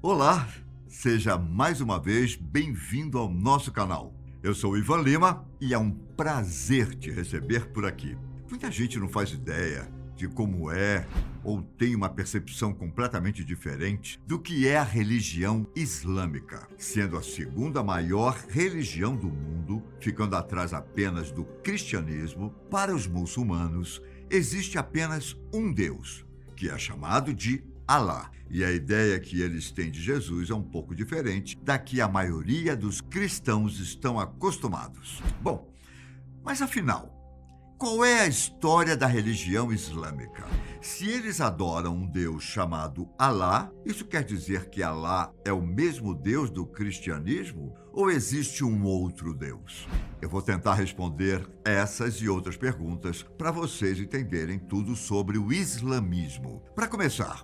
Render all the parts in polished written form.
Olá, seja mais uma vez bem-vindo ao nosso canal. Eu sou o Ivan Lima e é um prazer te receber por aqui. Muita gente não faz ideia de como é ou tem uma percepção completamente diferente do que é a religião islâmica, sendo a segunda maior religião do mundo, ficando atrás apenas do cristianismo. Para os muçulmanos, existe apenas um Deus, que é chamado de Alá. E a ideia que eles têm de Jesus é um pouco diferente da que a maioria dos cristãos estão acostumados. Bom, mas afinal, qual é a história da religião islâmica? Se eles adoram um Deus chamado Alá, isso quer dizer que Alá é o mesmo Deus do cristianismo? Ou existe um outro Deus? Eu vou tentar responder essas e outras perguntas para vocês entenderem tudo sobre o islamismo. Para começar,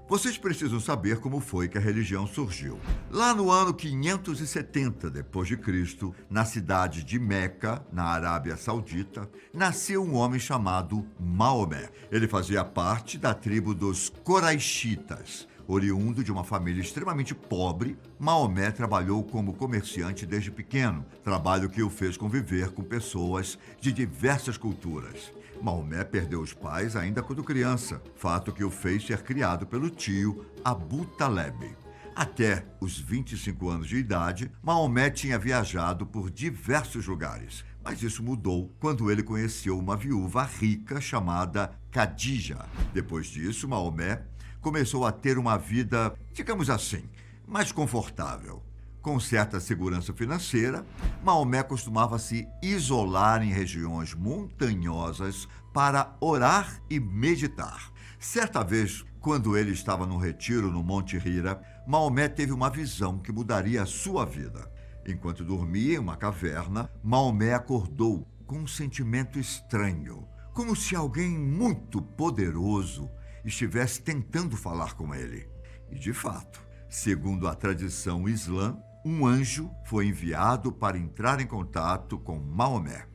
vocês precisam saber como foi que a religião surgiu. Lá no ano 570 d.C., na cidade de Meca, na Arábia Saudita, nasceu um homem chamado Maomé. Ele fazia parte da tribo dos Coraíxitas. Oriundo de uma família extremamente pobre, Maomé trabalhou como comerciante desde pequeno, trabalho que o fez conviver com pessoas de diversas culturas. Maomé perdeu os pais ainda quando criança, fato que o fez ser criado pelo tio Abu Taleb. Até os 25 anos de idade, Maomé tinha viajado por diversos lugares, mas isso mudou quando ele conheceu uma viúva rica chamada Khadija. Depois disso, Maomé começou a ter uma vida, digamos assim, mais confortável. Com certa segurança financeira, Maomé costumava se isolar em regiões montanhosas para orar e meditar. Certa vez, quando ele estava num retiro no Monte Hira, Maomé teve uma visão que mudaria a sua vida. Enquanto dormia em uma caverna, Maomé acordou com um sentimento estranho, como se alguém muito poderoso estivesse tentando falar com ele. E, de fato, segundo a tradição islã, um anjo foi enviado para entrar em contato com Maomé.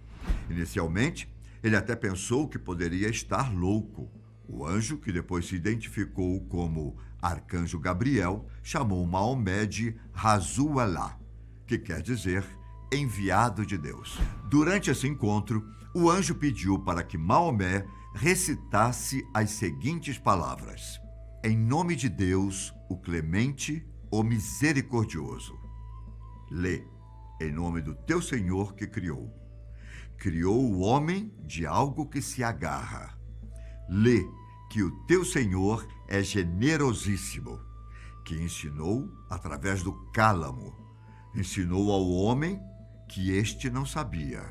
Inicialmente, ele até pensou que poderia estar louco. O anjo, que depois se identificou como Arcanjo Gabriel, chamou Maomé de Rasulullah, que quer dizer enviado de Deus. Durante esse encontro, o anjo pediu para que Maomé recitasse as seguintes palavras: Em nome de Deus, o Clemente, o Misericordioso. Lê, em nome do teu Senhor que criou. Criou o homem de algo que se agarra. Lê, que o teu Senhor é generosíssimo, que ensinou através do cálamo. Ensinou ao homem que este não sabia.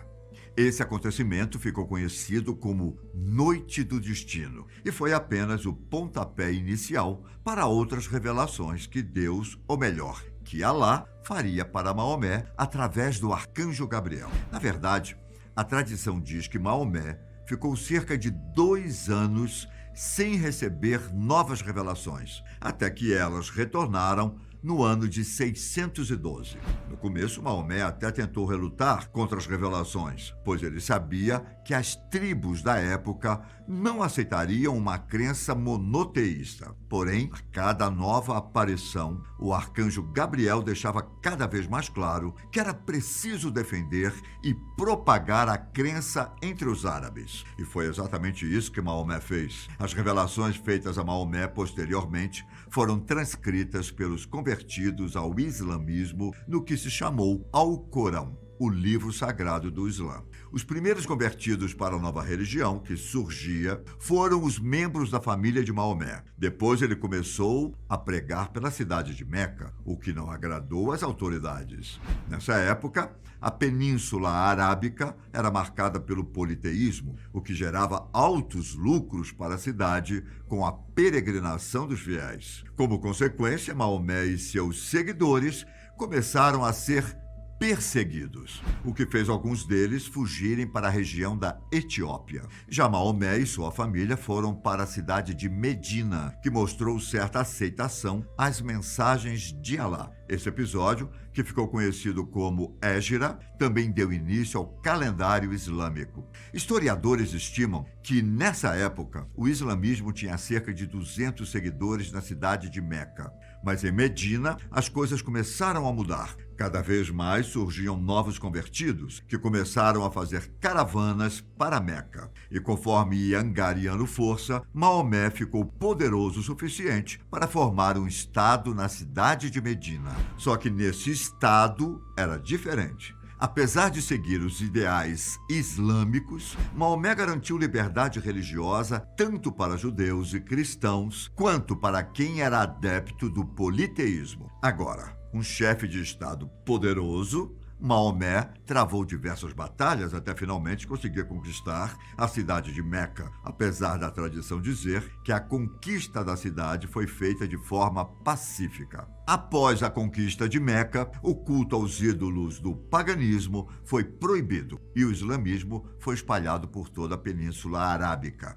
Esse acontecimento ficou conhecido como Noite do Destino e foi apenas o pontapé inicial para outras revelações que Deus, ou melhor, que Alá, faria para Maomé através do Arcanjo Gabriel. Na verdade, a tradição diz que Maomé ficou cerca de 2 anos sem receber novas revelações, até que elas retornaram no ano de 612. No começo, Maomé até tentou relutar contra as revelações, pois ele sabia que as tribos da época não aceitariam uma crença monoteísta. Porém, a cada nova aparição, o arcanjo Gabriel deixava cada vez mais claro que era preciso defender e propagar a crença entre os árabes. E foi exatamente isso que Maomé fez. As revelações feitas a Maomé posteriormente foram transcritas pelos convertidos ao islamismo no que se chamou Alcorão, o livro sagrado do Islã. Os primeiros convertidos para a nova religião que surgia foram os membros da família de Maomé. Depois ele começou a pregar pela cidade de Meca, o que não agradou às autoridades. Nessa época, a Península Arábica era marcada pelo politeísmo, o que gerava altos lucros para a cidade com a peregrinação dos fiéis. Como consequência, Maomé e seus seguidores começaram a ser perseguidos, o que fez alguns deles fugirem para a região da Etiópia. Já Maomé e sua família foram para a cidade de Medina, que mostrou certa aceitação às mensagens de Alá. Esse episódio, que ficou conhecido como Hégira, também deu início ao calendário islâmico. Historiadores estimam que, nessa época, o islamismo tinha cerca de 200 seguidores na cidade de Meca. Mas em Medina, as coisas começaram a mudar. Cada vez mais surgiam novos convertidos, que começaram a fazer caravanas para Meca. E conforme ia angariando força, Maomé ficou poderoso o suficiente para formar um estado na cidade de Medina. Só que nesse estado era diferente. Apesar de seguir os ideais islâmicos, Maomé garantiu liberdade religiosa tanto para judeus e cristãos, quanto para quem era adepto do politeísmo. Agora, um chefe de Estado poderoso, Maomé travou diversas batalhas até finalmente conseguir conquistar a cidade de Meca, apesar da tradição dizer que a conquista da cidade foi feita de forma pacífica. Após a conquista de Meca, o culto aos ídolos do paganismo foi proibido e o islamismo foi espalhado por toda a Península Arábica.